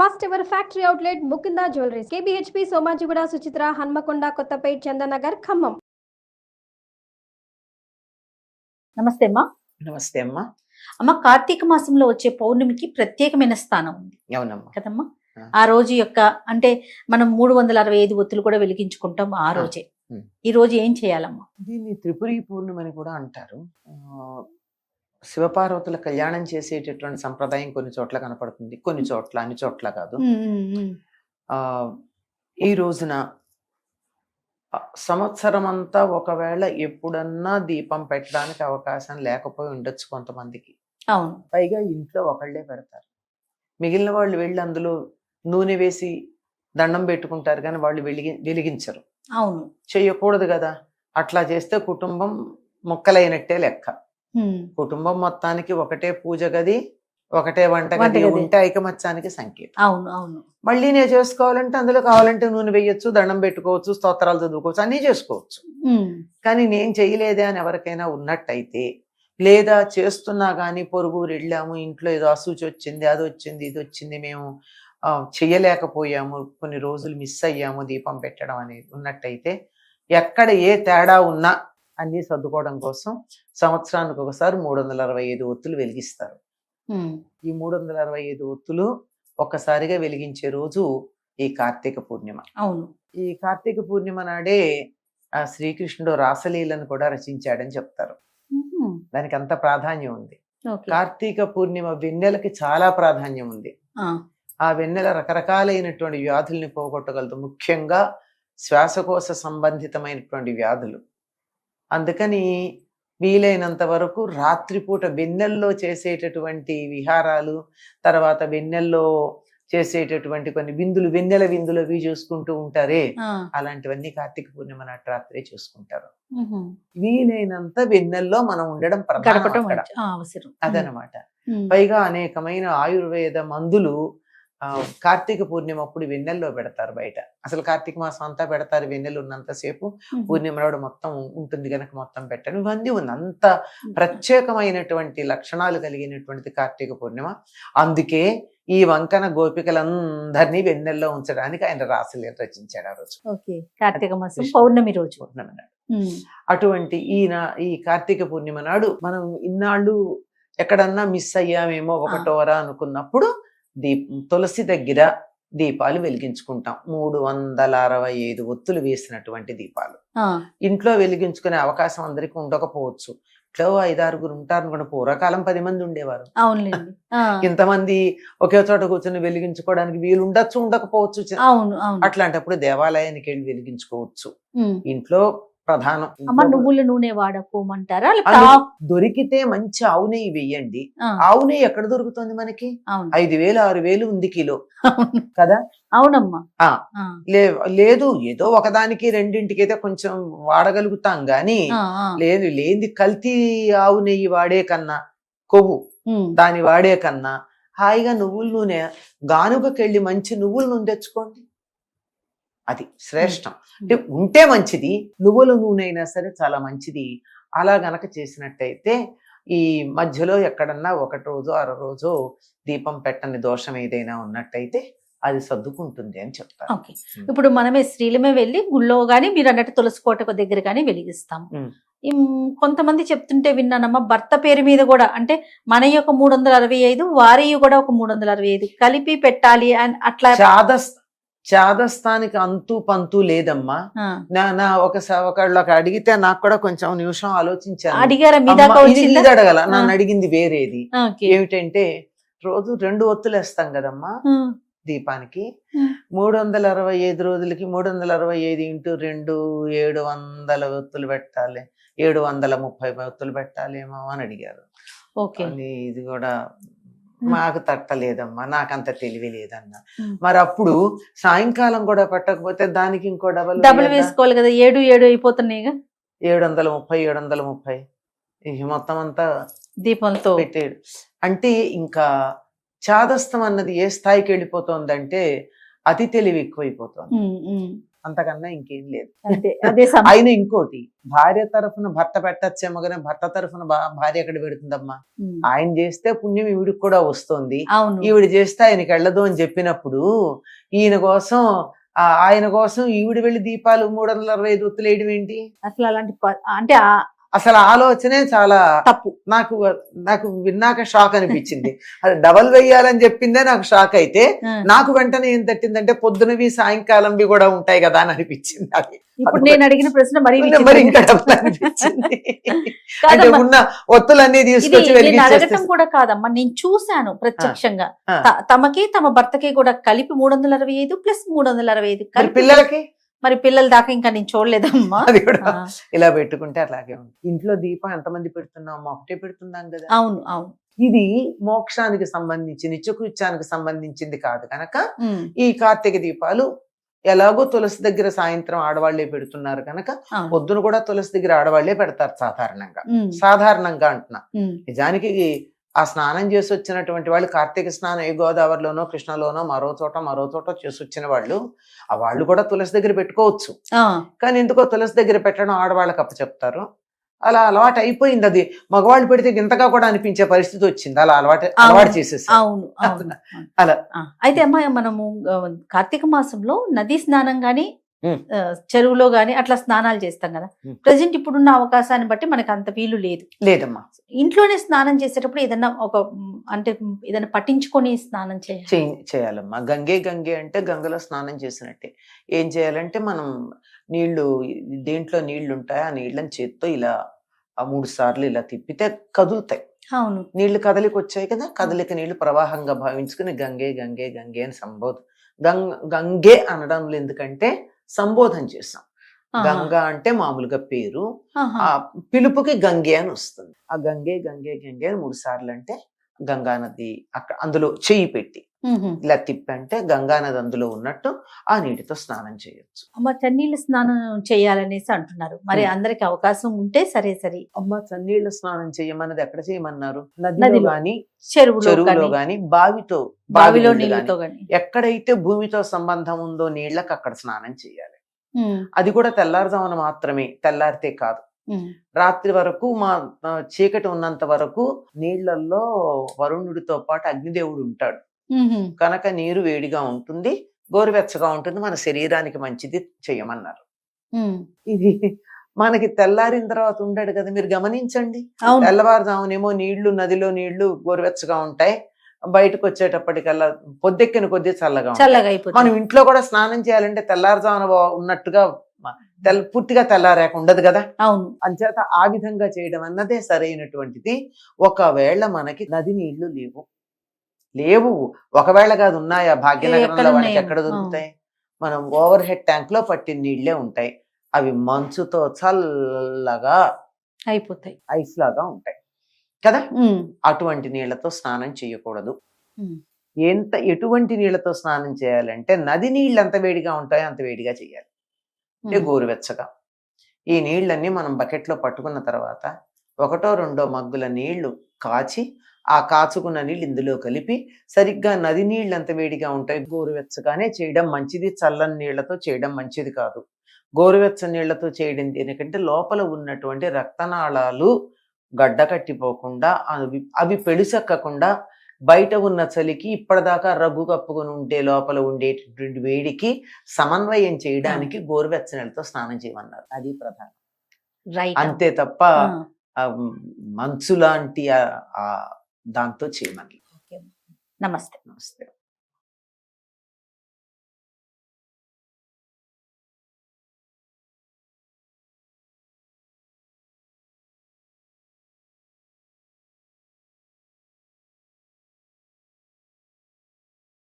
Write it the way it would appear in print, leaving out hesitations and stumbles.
First ever factory outlet Mukunda jewelleries KBHP Somajiguda Suchitra Hanamkonda Kothapet Chandanagar Khammam. నమస్తే అమ్మా. నమస్తే అమ్మా. అమ్మ, కార్తీక మాసంలో వచ్చే పౌర్ణమికి ప్రత్యేకమైన స్థానం ఉంది అవునమ్మా కదమ్మా. ఆ రోజు యొక్క అంటే మనం 365 ఒత్తులు కూడా వెలిగించుకుంటాం ఆ రోజే. ఈ రోజు ఏం చేయాలమ్మా? దీన్ని త్రిపురి పూర్ణిమని కూడా అంటారు. శివపార్వతుల కళ్యాణం చేసేటటువంటి సంప్రదాయం కొన్ని చోట్ల కనపడుతుంది, కొన్ని చోట్ల, అన్ని చోట్ల కాదు. ఈ రోజున సంవత్సరం అంతా ఒకవేళ ఎప్పుడన్నా దీపం పెట్టడానికి అవకాశం లేకపోయి ఉండొచ్చు కొంతమందికి. అవును. పైగా ఇంట్లో ఒకళ్ళే పెడతారు, మిగిలిన వాళ్ళు వెళ్ళి అందులో నూనె వేసి దండం పెట్టుకుంటారు కానీ వాళ్ళు వెలిగించరు. అవును, చెయ్యకూడదు కదా. అట్లా చేస్తే కుటుంబం ముక్కలైనట్టే లెక్క. కుటుంబం మొత్తానికి ఒకటే పూజ గది, ఒకటే వంటగది ఉంటే ఐకమత్యానికి సంకేతం. అవును అవును. మళ్ళీ నేను చేసుకోవాలంటే అందులో కావాలంటే నూనె వేయొచ్చు, దండం పెట్టుకోవచ్చు, స్తోత్రాలు చదువుకోవచ్చు, అన్నీ చేసుకోవచ్చు. కానీ నేను చేయలేదే అని ఎవరికైనా ఉన్నట్టయితే, లేదా చేస్తున్నా కానీ పొరుగురు వెళ్ళాము, ఇంట్లో ఏదో అసూచి వచ్చింది, అది వచ్చింది, ఇది వచ్చింది, మేము చెయ్యలేకపోయాము, కొన్ని రోజులు మిస్ అయ్యాము దీపం పెట్టడం అనేది ఉన్నట్టయితే, ఎక్కడ ఏ తేడా ఉన్నా అన్నీ సర్దుకోవడం కోసం సంవత్సరానికి ఒకసారి 365 ఒత్తులు వెలిగిస్తారు. ఈ 365 ఒత్తులు ఒక్కసారిగా వెలిగించే రోజు ఈ కార్తీక పూర్ణిమ. అవును. ఈ కార్తీక పూర్ణిమ నాడే ఆ శ్రీకృష్ణుడు రాసలీలను కూడా రచించాడని చెప్తారు. దానికి అంత ప్రాధాన్యం ఉంది. కార్తీక పూర్ణిమ వెన్నెలకి చాలా ప్రాధాన్యం ఉంది. ఆ వెన్నెల రకరకాలైనటువంటి వ్యాధుల్ని పోగొట్టగలదు, ముఖ్యంగా శ్వాసకోశ సంబంధితమైనటువంటి వ్యాధులు. అందుకని వీలైనంత వరకు రాత్రిపూట వెన్నెల్లో చేసేటటువంటి విహారాలు, తర్వాత వెన్నెల్లో చేసేటటువంటి కొన్ని విందులు, వెన్నెల విందులు అవి చూసుకుంటూ ఉంటారే, అలాంటివన్నీ కార్తీక పూర్ణిమ నాటి రాత్రే చూసుకుంటారు. వీలైనంత వెన్నెల్లో మనం ఉండడం అవసరం అదనమాట. పైగా అనేకమైన ఆయుర్వేద మందులు కార్తీక పూర్ణిమ అప్పుడు వెన్నెల్లో పెడతారు బయట. అసలు కార్తీక మాసం అంతా పెడతారు, వెన్నెలు ఉన్నంతసేపు. పూర్ణిమ నాడు మొత్తం ఉంటుంది కనుక మొత్తం పెట్టను. ఇవన్నీ అంత ప్రత్యేకమైనటువంటి లక్షణాలు కలిగినటువంటిది కార్తీక పూర్ణిమ. అందుకే ఈ వంకన గోపికలందరినీ వెన్నెల్లో ఉంచడానికి ఆయన రాసలీల రచించాడు ఆ రోజు. కార్తీక మాసం పౌర్ణమి రోజు, పౌర్ణమి నాడు. అటువంటి ఈ కార్తీక పూర్ణిమ నాడు మనం ఇన్నాళ్ళు ఎక్కడన్నా మిస్ అయ్యామేమో ఒకటోరా అనుకున్నప్పుడు తులసి దగ్గర దీపాలు వెలిగించుకుంటాం. 365 ఒత్తులు వేసినటువంటి దీపాలు. ఇంట్లో వెలిగించుకునే అవకాశం అందరికీ ఉండకపోవచ్చు. ఇట్లో 5-6 ఉంటారు అనుకోండి. పూర్వకాలం 10 మంది ఉండేవారు. ఇంతమంది ఒకే చోట కూర్చొని వెలిగించుకోవడానికి వీలు ఉండొచ్చు, ఉండకపోవచ్చు. అట్లాంటప్పుడు దేవాలయానికి వెళ్ళి వెలిగించుకోవచ్చు. ఇంట్లో ప్రధానం. నువ్వుల నూనె వాడుకోమంటారా? దొరికితే మంచి ఆవు నెయ్యి వెయ్యండి. ఆవు నెయ్యి ఎక్కడ దొరుకుతుంది మనకి? 5,000-6,000 ఉంది కిలో కదా. అవునమ్మా. లేదు, ఏదో ఒకదానికి రెండింటికి అయితే కొంచెం వాడగలుగుతాం గాని, లేని కల్తీ ఆవు నెయ్యి వాడే కన్నా, కొవ్వు దాన్ని వాడే కన్నా హాయిగా నువ్వుల నూనె గానుగకెళ్ళి మంచి నువ్వుల నూనె తెచ్చుకోండి. అది శ్రేష్టం. అంటే ఉంటే మంచిది, నువ్వుల నూనె అయినా సరే చాలా మంచిది. అలా గనక చేసినట్టయితే ఈ మధ్యలో ఎక్కడన్నా 1 రోజు 6 రోజు దీపం పెట్టని దోషం ఏదైనా ఉన్నట్టయితే అది సర్దుకుంటుంది అని చెప్తారు. ఇప్పుడు మనమే స్త్రీలమే వెళ్ళి గుళ్ళో గానీ మీరు అన్నట్టు తులసి కోట దగ్గర గానీ వెలిగిస్తాము. కొంతమంది చెప్తుంటే విన్నానమ్మా, భర్త పేరు మీద కూడా అంటే మన యొక్క 365 వారి కూడా ఒక 365 కలిపి పెట్టాలి అని అట్లా. చాదస్తానికి అంతు పంతు లేదమ్మా. నా ఒకళ్ళు అడిగితే నాకు కూడా కొంచెం నిమిషం ఆలోచించాను. అడగల, నన్ను అడిగింది వేరేది. ఏమిటంటే రోజు 2 ఒత్తులు వేస్తాం కదమ్మా దీపానికి. 365 రోజులకి 365 × 2 700 ఒత్తులు పెట్టాలి, 730 ఒత్తులు పెట్టాలేమో అని అడిగారు. ఇది కూడా మాకు తట్టలేదమ్మా, నాకంత తెలివి లేదన్నా. మరి అప్పుడు సాయంకాలం కూడా పెట్టకపోతే దానికి ఇంకో డబల్ వేసుకోవాలి కదా. 7 అయిపోతున్నాయి. 730 మొత్తం అంతా దీపంతో పెట్టాడు. అంటే ఇంకా చాదస్తం అన్నది ఏ స్థాయికి వెళ్ళిపోతుందంటే అతి తెలివి ఎక్కువైపోతుంది. అంతకన్నా ఇంకేం లేదు. అంతే అదే అయినా ఇంకోటి, భార్య తరఫున భర్త పెట్టచ్చేమో కానీ భర్త తరఫున భార్య ఎక్కడ పెడుతుందమ్మా? ఆయన చేస్తే పుణ్యం ఈవిడికి కూడా వస్తుంది, అవును ఈవిడ చేస్తే ఆయనకి వెళ్ళదు అని చెప్పినప్పుడు ఆయన కోసం ఈవిడ వెళ్ళి దీపాలు 365 ఒత్తులు వేయడం ఏంటి? అసలు అలాంటి అంటే అసలు ఆలోచనే చాలా తప్పు. నాకు విన్నాక షాక్ అనిపించింది. అది డబల్ వేయాలని చెప్పిందే నాకు షాక్ అయితే, నాకు వెంటనే ఏం తట్టిందంటే పొద్దునవి సాయంకాలంవి కూడా ఉంటాయి కదా అని అనిపించింది. అది ఇప్పుడు నేను అడిగిన ప్రశ్న మరి ఇంకా డబల్ అనిపించింది. అంటే ఉన్న ఒత్తులన్నీ తీసుకొచ్చి అడగటం కూడా కాదమ్మా, నేను చూశాను ప్రత్యక్షంగా. తమకి తమ భర్తకి కూడా కలిపి 365 ప్లస్ 365 కలిపి పిల్లలకి. మరి పిల్లల దాకా ఇంకా నేను చూడలేదమ్మా. అది కూడా ఇలా పెట్టుకుంటే అలాగే ఉంది. ఇంట్లో దీపం ఎంతమంది పెడుతున్నాం? ఒకటే పెడుతున్నాం కదా. అవును అవును. ఇది మోక్షానికి సంబంధించి నిత్యకృత్యానికి సంబంధించింది కాదు కనుక ఈ కార్తీక దీపాలు ఎలాగో తులసి దగ్గర సాయంత్రం ఆడవాళ్లే పెడుతున్నారు కనుక పొద్దున కూడా తులసి దగ్గర ఆడవాళ్లే పెడతారు సాధారణంగా అంటున్నా. నిజానికి ఆ స్నానం చేసి వచ్చినటువంటి వాళ్ళు కార్తీక స్నానం ఏ గోదావరిలోనో కృష్ణలోనో మరో చోట చేసి వచ్చిన వాళ్ళు ఆ వాళ్ళు కూడా తులసి దగ్గర పెట్టుకోవచ్చు. కానీ ఎందుకో తులసి దగ్గర పెట్టడం ఆడవాళ్ళకి అప్పచెప్తారు. అలా అలవాటు అయిపోయింది. అది మగవాళ్ళు పెడితే ఇంతగా కూడా అనిపించే పరిస్థితి వచ్చింది. అలా అలవాటు చేసేసి. అవును అలా అయితే అమ్మాయి, మనము కార్తీక మాసంలో నదీ స్నానం గాని చెరువులో గాని అట్లా స్నానాలు చేస్తాం కదా. ప్రజెంట్ ఇప్పుడున్న అవకాశాన్ని బట్టి మనకి అంత వీలు లేదమ్మా. ఇంట్లోనే స్నానం చేసేటప్పుడు ఏదన్నా ఏదైనా పట్టించుకొని స్నానం చేయాలమ్మా. గంగే అంటే గంగలో స్నానం చేసినట్టే. ఏం చేయాలంటే మనం దేంట్లో నీళ్లు ఉంటాయి, ఆ నీళ్ళని చేత్తో ఇలా 3 సార్లు ఇలా తిప్పితే కదులుతాయి. అవును, నీళ్లు కదలికి వచ్చాయి కదా, కదలిక నీళ్లు ప్రవాహంగా భావించుకుని గంగే అని గంగే అనడంలో ఎందుకంటే సంబోధన చేసాం. గంగా అంటే మామూలుగా పేరు, ఆ పిలుపుకి గంగే అని వస్తుంది. ఆ గంగే అని 3 సార్లు అంటే గంగా నది అక్కడ అందులో చెయ్యి పెట్టి ఇలా తిప్పంటే గంగా నది అందులో ఉన్నట్టు ఆ నీటితో స్నానం చేయొచ్చు. అమ్మ, చన్నీళ్ళ స్నానం చేయాలనేసి అంటున్నారు. మరి అందరికి అవకాశం ఉంటే సరే. అమ్మ, చన్నీళ్ళ స్నానం చేయమన్నది ఎక్కడ చేయమన్నారు? నదిలో గాని, చెరువులో గాని, బావిలో నీళ్ళతో గాని. ఎక్కడైతే భూమితో సంబంధం ఉందో నీళ్ళకి అక్కడ స్నానం చేయాలి. అది కూడా తెల్లారుజామున మాత్రమే, తెల్లారితే కాదు. రాత్రి వరకు చీకటి ఉన్నంత వరకు నీళ్లలో వరుణుడితో పాటు అగ్నిదేవుడు ఉంటాడు కనుక నీరు వేడిగా ఉంటుంది, గోరువెచ్చగా ఉంటుంది, మన శరీరానికి మంచిది చేయమన్నారు. ఇది మనకి తెల్లారిన తర్వాత ఉంటాడు కదా, మీరు గమనించండి. తెల్లవారుజామునేమో నదిలో నీళ్లు గోరువెచ్చగా ఉంటాయి, బయటకు వచ్చేటప్పటికల్లా పొద్దెక్కిన కొద్దీ చల్లగా అయిపోతుంది. మనం ఇంట్లో కూడా స్నానం చేయాలంటే తెల్లారుజామున ఉన్నట్టుగా పూర్తిగా తెల్లారాక ఉండదు కదా. అవును, అంచేత ఆ విధంగా చేయడం అన్నదే సరైనటువంటిది. ఒకవేళ మనకి నది నీళ్లు లేవు, ఒకవేళ కాదు ఉన్నాయా, భాగ్యనగరంలో వాటికి ఎక్కడ దొరుకుతాయి? మనం ఓవర్ హెడ్ ట్యాంక్ లో పట్టిన నీళ్లే ఉంటాయి. అవి మంచుతో చల్లగా అయిపోతాయి, ఐస్ లాగా ఉంటాయి కదా. అటువంటి నీళ్లతో స్నానం చేయకూడదు. ఎటువంటి నీళ్లతో స్నానం చేయాలంటే నది నీళ్ళు ఎంత వేడిగా ఉంటాయో అంత వేడిగా చేయాలి, అంటే గోరువెచ్చగా. ఈ నీళ్ళన్నీ మనం బకెట్లో పట్టుకున్న తర్వాత 1-2 మగ్గుల నీళ్లు కాచి, ఆ కాచుకున్న నీళ్ళు ఇందులో కలిపి సరిగ్గా నది నీళ్ళు ఎంత వేడిగా ఉంటాయి గోరువెచ్చగానే చేయడం మంచిది. చల్లని నీళ్లతో చేయడం మంచిది కాదు. గోరువెచ్చని నీళ్లతో చేయడం ఎందుకంటే లోపల ఉన్నటువంటి రక్తనాళాలు గడ్డ కట్టిపోకుండా, అవి పెళుసెక్కకుండా, బయట ఉన్న చలికి ఇప్పటిదాకా రగ్గు కప్పుకొని ఉండే లోపల ఉండేటటువంటి వేడికి సమన్వయం చేయడానికి గోరువెచ్చనీళ్ళతో స్నానం చేయమన్నారు. అది ప్రధానం. అంతే తప్ప మంచు లాంటి దాంతో చేయమని. నమస్తే.